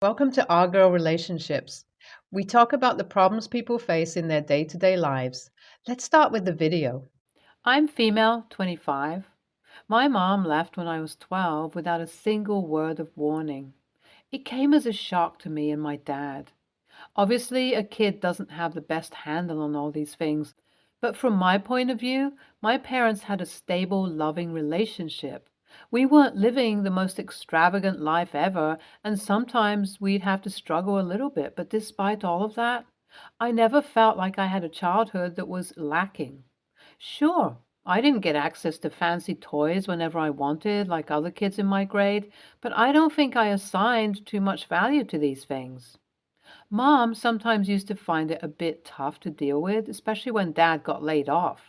Welcome to Our Girl Relationships. We talk about the problems people face in their day to day lives. Let's start with the video. I'm female, 25. My mom left when I was 12 without a single word of warning. It came as a shock to me and my dad. Obviously, a kid doesn't have the best handle on all these things, but from my point of view, my parents had a stable, loving relationship. We weren't living the most extravagant life ever, and sometimes we'd have to struggle a little bit, but despite all of that, I never felt like I had a childhood that was lacking. Sure, I didn't get access to fancy toys whenever I wanted, like other kids in my grade, but I don't think I assigned too much value to these things. Mom sometimes used to find it a bit tough to deal with, especially when Dad got laid off.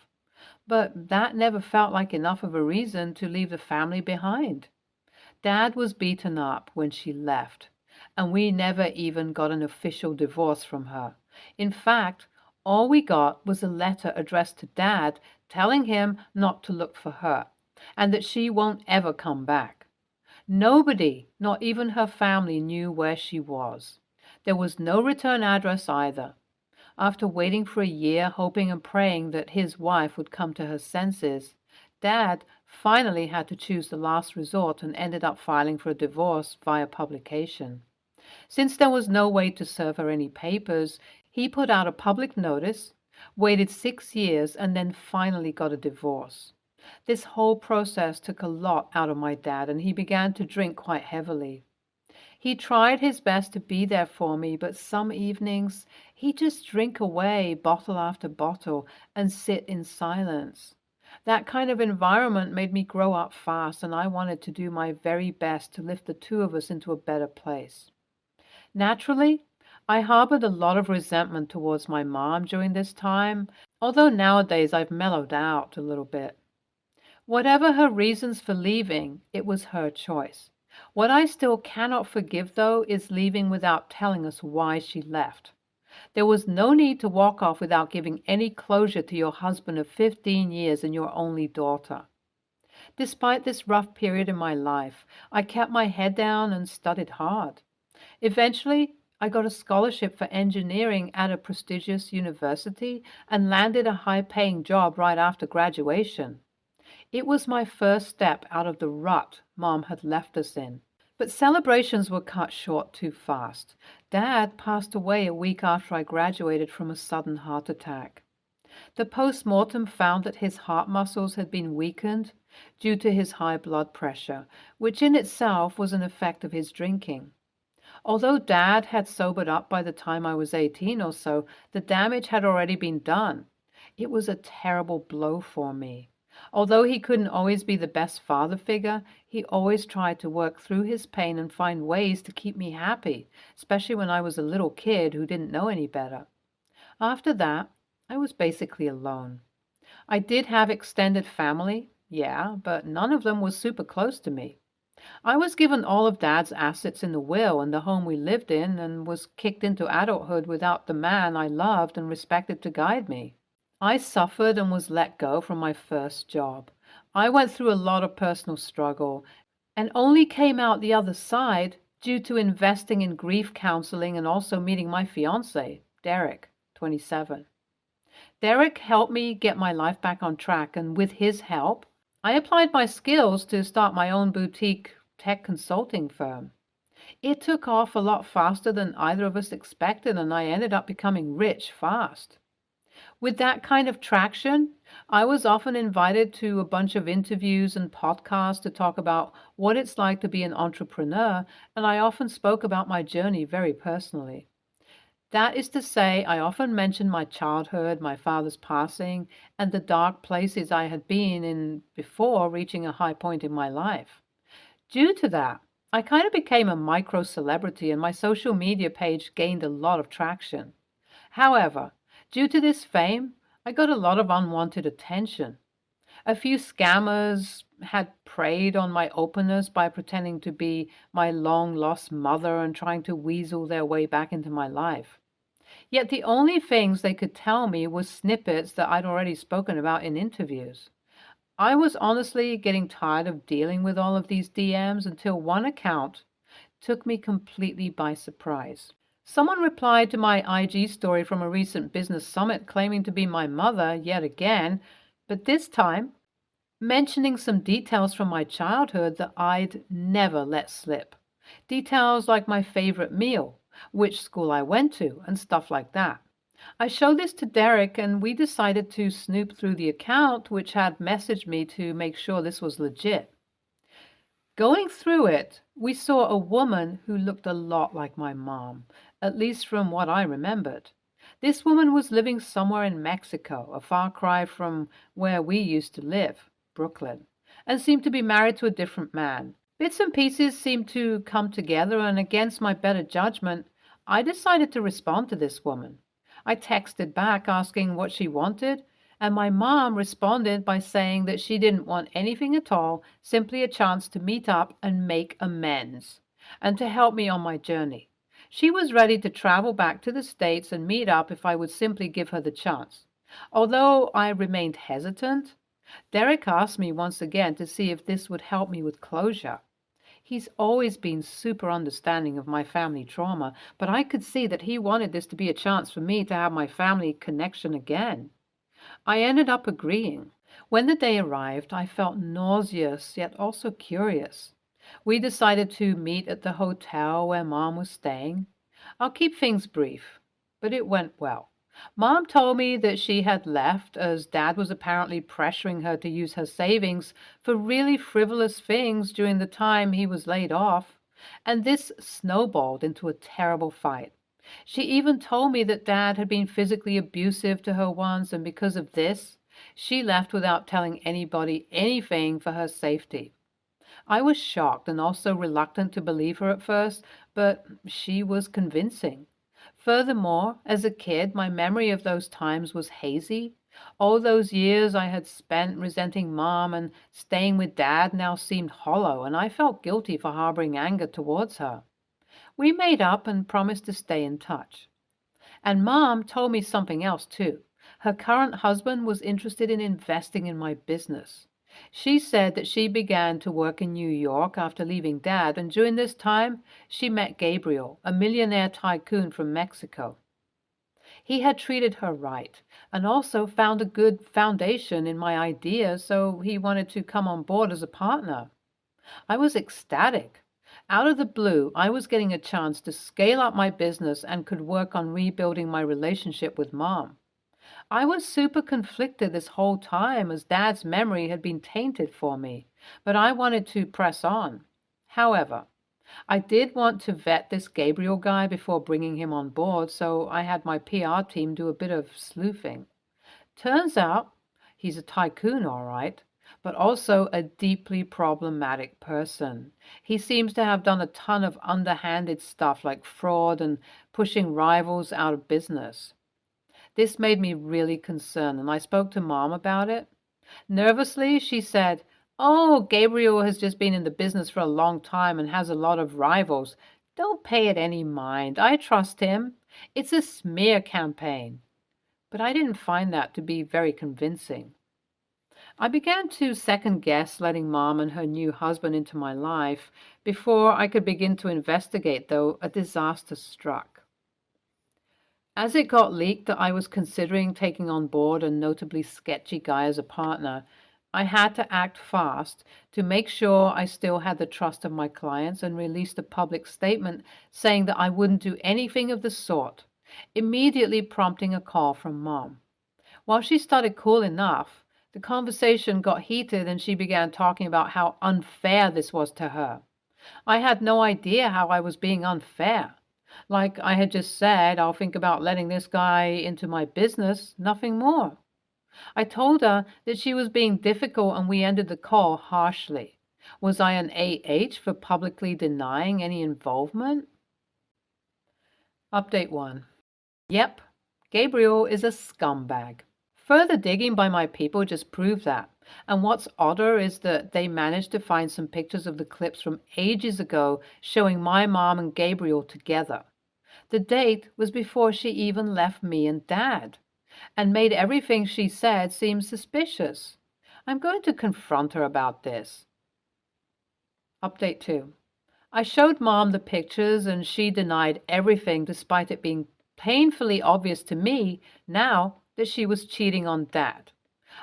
But that never felt like enough of a reason to leave the family behind. Dad was beaten up when she left, and we never even got an official divorce from her. In fact, all we got was a letter addressed to Dad telling him not to look for her and that she won't ever come back. Nobody, not even her family, knew where she was. There was no return address either. After waiting for a year, hoping and praying that his wife would come to her senses, Dad finally had to choose the last resort and ended up filing for a divorce via publication. Since there was no way to serve her any papers, he put out a public notice, waited 6 years, and then finally got a divorce. This whole process took a lot out of my dad, and he began to drink quite heavily. He tried his best to be there for me, but some evenings he'd just drink away bottle after bottle and sit in silence. That kind of environment made me grow up fast, and I wanted to do my very best to lift the two of us into a better place. Naturally, I harbored a lot of resentment towards my mom during this time, although nowadays I've mellowed out a little bit. Whatever her reasons for leaving, it was her choice. What I still cannot forgive, though, is leaving without telling us why she left. There was no need to walk off without giving any closure to your husband of 15 years and your only daughter. Despite this rough period in my life, I kept my head down and studied hard. Eventually, I got a scholarship for engineering at a prestigious university and landed a high-paying job right after graduation. It was my first step out of the rut Mom had left us in. But celebrations were cut short too fast. Dad passed away a week after I graduated from a sudden heart attack. The post-mortem found that his heart muscles had been weakened due to his high blood pressure, which in itself was an effect of his drinking. Although Dad had sobered up by the time I was 18 or so, the damage had already been done. It was a terrible blow for me. Although he couldn't always be the best father figure, he always tried to work through his pain and find ways to keep me happy, especially when I was a little kid who didn't know any better. After that, I was basically alone. I did have extended family, yeah, but none of them was super close to me. I was given all of Dad's assets in the will and the home we lived in, and was kicked into adulthood without the man I loved and respected to guide me. I suffered and was let go from my first job. I went through a lot of personal struggle and only came out the other side due to investing in grief counseling and also meeting my fiance, Derek, 27. Derek helped me get my life back on track, and with his help, I applied my skills to start my own boutique tech consulting firm. It took off a lot faster than either of us expected, and I ended up becoming rich fast. With that kind of traction, I was often invited to a bunch of interviews and podcasts to talk about what it's like to be an entrepreneur, and I often spoke about my journey very personally. That is to say, I often mentioned my childhood, my father's passing, and the dark places I had been in before reaching a high point in my life. Due to that, I kind of became a micro celebrity, and my social media page gained a lot of traction. However, due to this fame, I got a lot of unwanted attention. A few scammers had preyed on my openness by pretending to be my long-lost mother and trying to weasel their way back into my life. Yet the only things they could tell me was snippets that I'd already spoken about in interviews. I was honestly getting tired of dealing with all of these DMs until one account took me completely by surprise. Someone replied to my IG story from a recent business summit claiming to be my mother yet again, but this time mentioning some details from my childhood that I'd never let slip. Details like my favorite meal, which school I went to, and stuff like that. I showed this to Derek, and we decided to snoop through the account, which had messaged me to make sure this was legit. Going through it, we saw a woman who looked a lot like my mom, at least from what I remembered. This woman was living somewhere in Mexico, a far cry from where we used to live, Brooklyn, and seemed to be married to a different man. Bits and pieces seemed to come together, and against my better judgment, I decided to respond to this woman. I texted back asking what she wanted, and my mom responded by saying that she didn't want anything at all, simply a chance to meet up and make amends, and to help me on my journey. She was ready to travel back to the States and meet up if I would simply give her the chance. Although I remained hesitant, Derek asked me once again to see if this would help me with closure. He's always been super understanding of my family trauma, but I could see that he wanted this to be a chance for me to have my family connection again. I ended up agreeing. When the day arrived, I felt nauseous yet also curious. We decided to meet at the hotel where Mom was staying. I'll keep things brief, but it went well. Mom told me that she had left as Dad was apparently pressuring her to use her savings for really frivolous things during the time he was laid off, and this snowballed into a terrible fight. She even told me that Dad had been physically abusive to her once, and because of this, she left without telling anybody anything for her safety. I was shocked and also reluctant to believe her at first, but she was convincing. Furthermore, as a kid, my memory of those times was hazy. All those years I had spent resenting Mom and staying with Dad now seemed hollow, and I felt guilty for harboring anger towards her. We made up and promised to stay in touch. And Mom told me something else too. Her current husband was interested in investing in my business. She said that she began to work in New York after leaving Dad, and during this time she met Gabriel, a millionaire tycoon from Mexico. He had treated her right and also found a good foundation in my ideas, so he wanted to come on board as a partner. I was ecstatic. Out of the blue, I was getting a chance to scale up my business and could work on rebuilding my relationship with Mom. I was super conflicted this whole time as Dad's memory had been tainted for me, but I wanted to press on. However, I did want to vet this Gabriel guy before bringing him on board, so I had my PR team do a bit of sleuthing. Turns out he's a tycoon, all right, but also a deeply problematic person. He seems to have done a ton of underhanded stuff like fraud and pushing rivals out of business. This made me really concerned, and I spoke to Mom about it. Nervously, she said, "Oh, Gabriel has just been in the business for a long time and has a lot of rivals. Don't pay it any mind. I trust him. It's a smear campaign." But I didn't find that to be very convincing. I began to second guess letting Mom and her new husband into my life. Before I could begin to investigate, though, a disaster struck. As it got leaked that I was considering taking on board a notably sketchy guy as a partner, I had to act fast to make sure I still had the trust of my clients and released a public statement saying that I wouldn't do anything of the sort, immediately prompting a call from Mom. While she started cool enough, the conversation got heated and she began talking about how unfair this was to her. I had no idea how I was being unfair. Like I had just said, I'll think about letting this guy into my business, nothing more. I told her that she was being difficult and we ended the call harshly. Was I an AH for publicly denying any involvement? Update 1. Yep, Gabriel is a scumbag. Further digging by my people just proved that. And what's odder is that they managed to find some pictures of the clips from ages ago showing my mom and Gabriel together. The date was before she even left me and Dad, and made everything she said seem suspicious. I'm going to confront her about this. Update 2. I showed Mom the pictures and she denied everything despite it being painfully obvious to me now that she was cheating on Dad.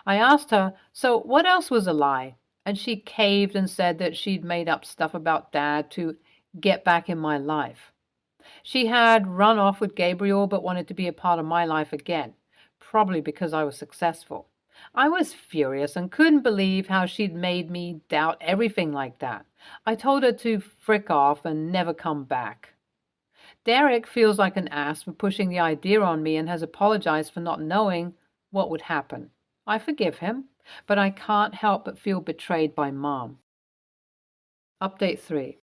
I asked her, so what else was a lie? And she caved and said that she'd made up stuff about Dad to get back in my life. She had run off with Gabriel but wanted to be a part of my life again, probably because I was successful. I was furious and couldn't believe how she'd made me doubt everything like that. I told her to frick off and never come back. Derek feels like an ass for pushing the idea on me and has apologized for not knowing what would happen. I forgive him, but I can't help but feel betrayed by Mom. Update 3.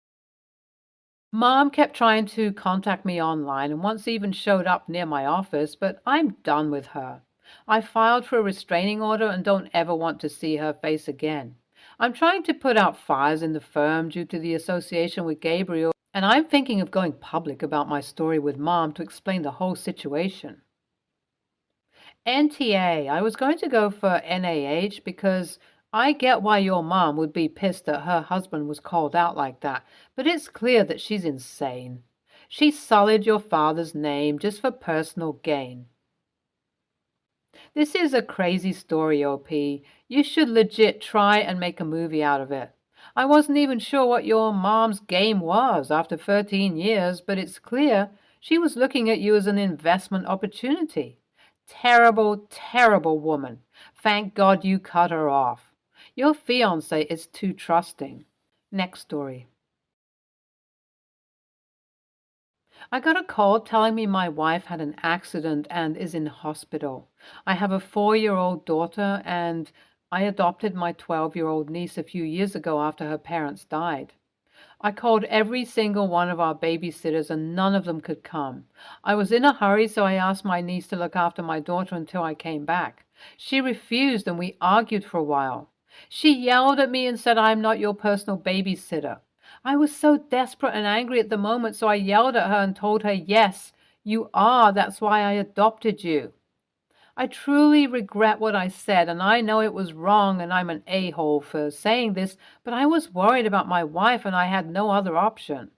Mom kept trying to contact me online and once even showed up near my office, but I'm done with her. I filed for a restraining order and don't ever want to see her face again. I'm trying to put out fires in the firm due to the association with Gabriel, and I'm thinking of going public about my story with Mom to explain the whole situation. NTA. I was going to go for NAH because I get why your mom would be pissed that her husband was called out like that, but it's clear that she's insane. She sullied your father's name just for personal gain. This is a crazy story, OP. You should legit try and make a movie out of it. I wasn't even sure what your mom's game was after 13 years, but it's clear she was looking at you as an investment opportunity. Terrible, terrible woman. Thank God you cut her off. Your fiancé is too trusting. Next story. I got a call telling me my wife had an accident and is in hospital. I have a 4-year-old daughter and I adopted my 12-year-old niece a few years ago after her parents died. I called every single one of our babysitters and none of them could come. I was in a hurry, so I asked my niece to look after my daughter until I came back. She refused and we argued for a while. She yelled at me and said, "I'm not your personal babysitter." I was so desperate and angry at the moment, so I yelled at her and told her, "Yes, you are. That's why I adopted you." I truly regret what I said, and I know it was wrong and I'm an a-hole for saying this, but I was worried about my wife and I had no other option.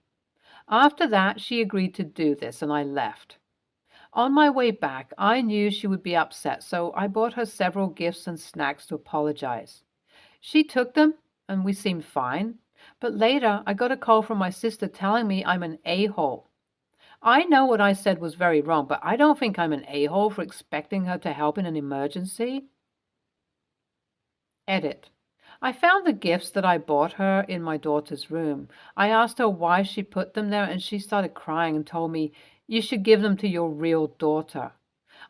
After that, she agreed to do this and I left. On my way back, I knew she would be upset, so I bought her several gifts and snacks to apologize. She took them and we seemed fine, but later I got a call from my sister telling me I'm an a-hole. I know what I said was very wrong, but I don't think I'm an a-hole for expecting her to help in an emergency. Edit. I found the gifts that I bought her in my daughter's room. I asked her why she put them there, and she started crying and told me, "You should give them to your real daughter."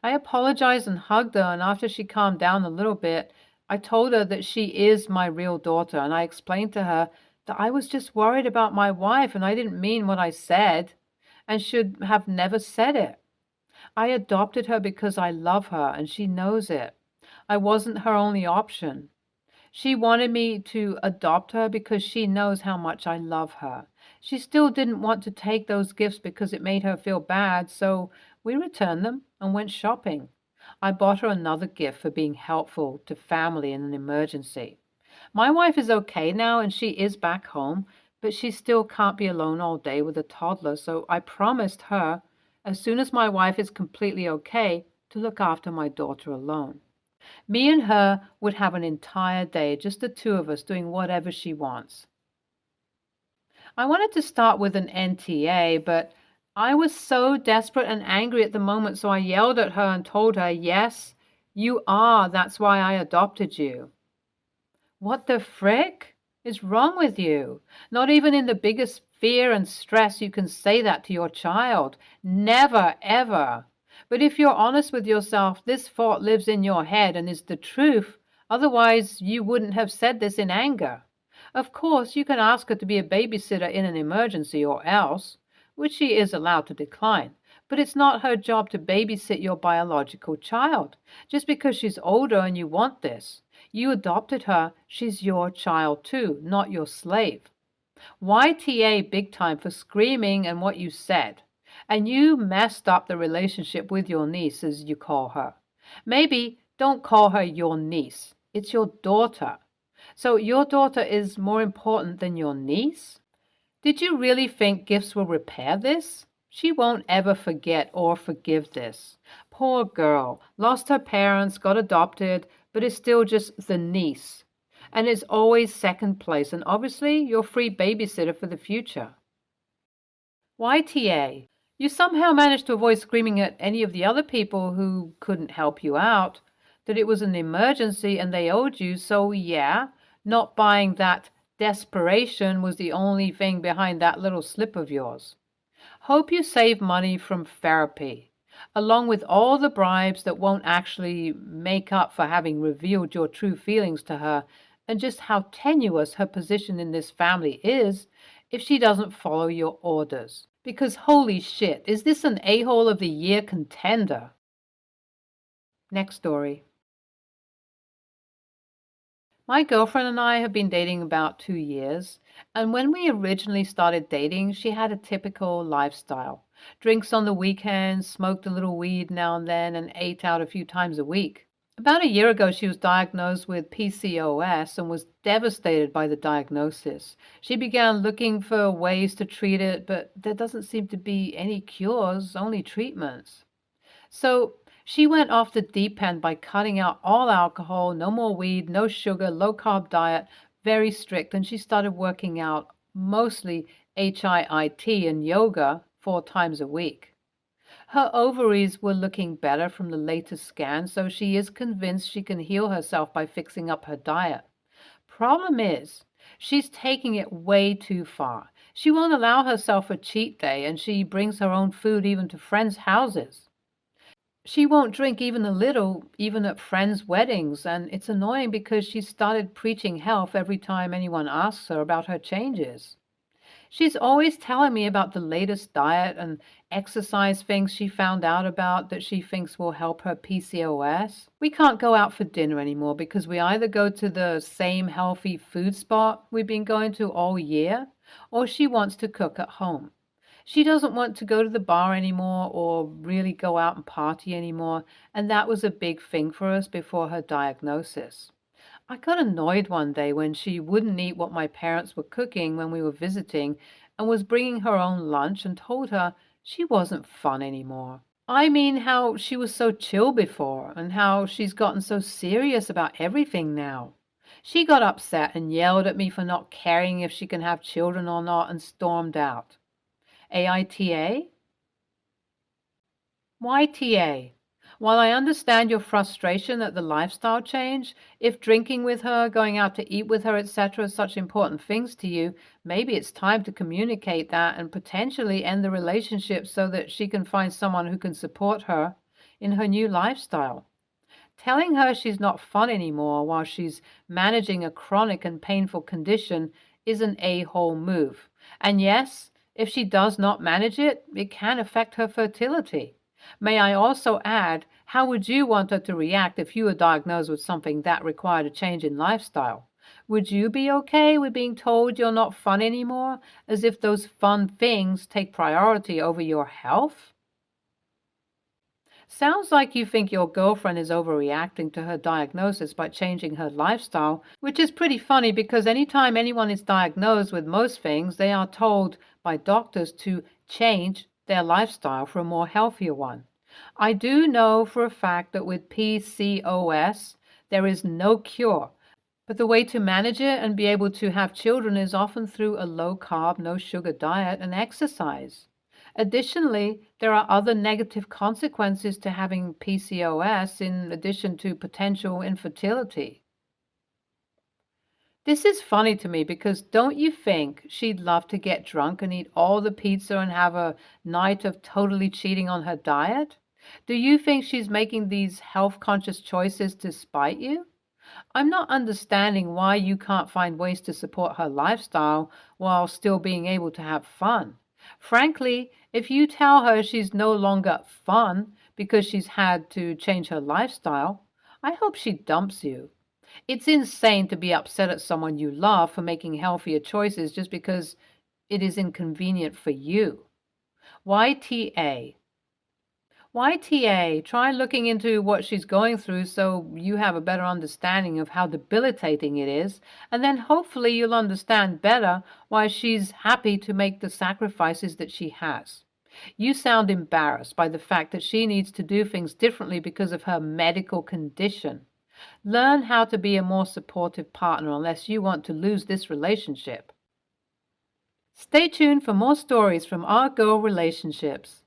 I apologized and hugged her, and after she calmed down a little bit, I told her that she is my real daughter, and I explained to her that I was just worried about my wife and I didn't mean what I said and should have never said it. I adopted her because I love her, and she knows it. I wasn't her only option. She wanted me to adopt her because she knows how much I love her. She still didn't want to take those gifts because it made her feel bad, so we returned them and went shopping. I bought her another gift for being helpful to family in an emergency. My wife is okay now and she is back home, but she still can't be alone all day with a toddler, so I promised her, as soon as my wife is completely okay, to look after my daughter alone. Me and her would have an entire day, just the two of us, doing whatever she wants. I wanted to start with an NTA, but I was so desperate and angry at the moment, so I yelled at her and told her, "Yes, you are. That's why I adopted you." What the frick is wrong with you? Not even in the biggest fear and stress you can say that to your child. Never, ever. But if you're honest with yourself, this thought lives in your head and is the truth. Otherwise, you wouldn't have said this in anger. Of course, you can ask her to be a babysitter in an emergency or else, which she is allowed to decline. But it's not her job to babysit your biological child. Just because she's older and you want this. You adopted her, she's your child too, not your slave. YTA big time for screaming and what you said. And you messed up the relationship with your niece, as you call her. Maybe don't call her your niece. It's your daughter. So your daughter is more important than your niece? Did you really think gifts will repair this? She won't ever forget or forgive this. Poor girl, lost her parents, got adopted, but is still just the niece, and is always second place, and obviously your free babysitter for the future. YTA, you somehow managed to avoid screaming at any of the other people who couldn't help you out, that it was an emergency and they owed you, so yeah, not buying that desperation was the only thing behind that little slip of yours. Hope you save money from therapy, along with all the bribes that won't actually make up for having revealed your true feelings to her and just how tenuous her position in this family is if she doesn't follow your orders. Because holy shit, is this an a-hole of the year contender? Next story. My girlfriend and I have been dating about 2 years, and when we originally started dating, she had a typical lifestyle. Drinks on the weekends, smoked a little weed now and then, and ate out a few times a week. About a year ago, she was diagnosed with PCOS and was devastated by the diagnosis. She began looking for ways to treat it, but there doesn't seem to be any cures, only treatments. So she went off the deep end by cutting out all alcohol, no more weed, no sugar, low carb diet, very strict. And she started working out, mostly HIIT and yoga, 4 times a week. Her ovaries were looking better from the latest scan, so she is convinced she can heal herself by fixing up her diet. Problem is, she's taking it way too far. She won't allow herself a cheat day, and she brings her own food even to friends' houses. She won't drink even a little, even at friends' weddings, and it's annoying because she started preaching health every time anyone asks her about her changes. She's always telling me about the latest diet and exercise things she found out about that she thinks will help her PCOS. We can't go out for dinner anymore because we either go to the same healthy food spot we've been going to all year, or she wants to cook at home. She doesn't want to go to the bar anymore or really go out and party anymore, and that was a big thing for us before her diagnosis. I got annoyed one day when she wouldn't eat what my parents were cooking when we were visiting and was bringing her own lunch, and told her she wasn't fun anymore. I mean, how she was so chill before and how she's gotten so serious about everything now. She got upset and yelled at me for not caring if she can have children or not and stormed out. AITA? YTA. While I understand your frustration at the lifestyle change, if drinking with her, going out to eat with her, etc., are such important things to you, maybe it's time to communicate that and potentially end the relationship so that she can find someone who can support her in her new lifestyle. Telling her she's not fun anymore while she's managing a chronic and painful condition is an a-hole move. And yes, if she does not manage it, it can affect her fertility. May I also add, how would you want her to react if you were diagnosed with something that required a change in lifestyle? Would you be okay with being told you're not fun anymore, as if those fun things take priority over your health? Sounds like you think your girlfriend is overreacting to her diagnosis by changing her lifestyle, which is pretty funny because anytime anyone is diagnosed with most things, they are told by doctors to change their lifestyle for a more healthier one. I do know for a fact that with PCOS, there is no cure, but the way to manage it and be able to have children is often through a low-carb, no-sugar diet and exercise. Additionally, there are other negative consequences to having PCOS in addition to potential infertility. This is funny to me because don't you think she'd love to get drunk and eat all the pizza and have a night of totally cheating on her diet? Do you think she's making these health-conscious choices to spite you? I'm not understanding why you can't find ways to support her lifestyle while still being able to have fun. Frankly, if you tell her she's no longer fun because she's had to change her lifestyle, I hope she dumps you. It's insane to be upset at someone you love for making healthier choices just because it is inconvenient for you. YTA. YTA, try looking into what she's going through so you have a better understanding of how debilitating it is, and then hopefully you'll understand better why she's happy to make the sacrifices that she has. You sound embarrassed by the fact that she needs to do things differently because of her medical condition. Learn how to be a more supportive partner unless you want to lose this relationship. Stay tuned for more stories from our girl relationships.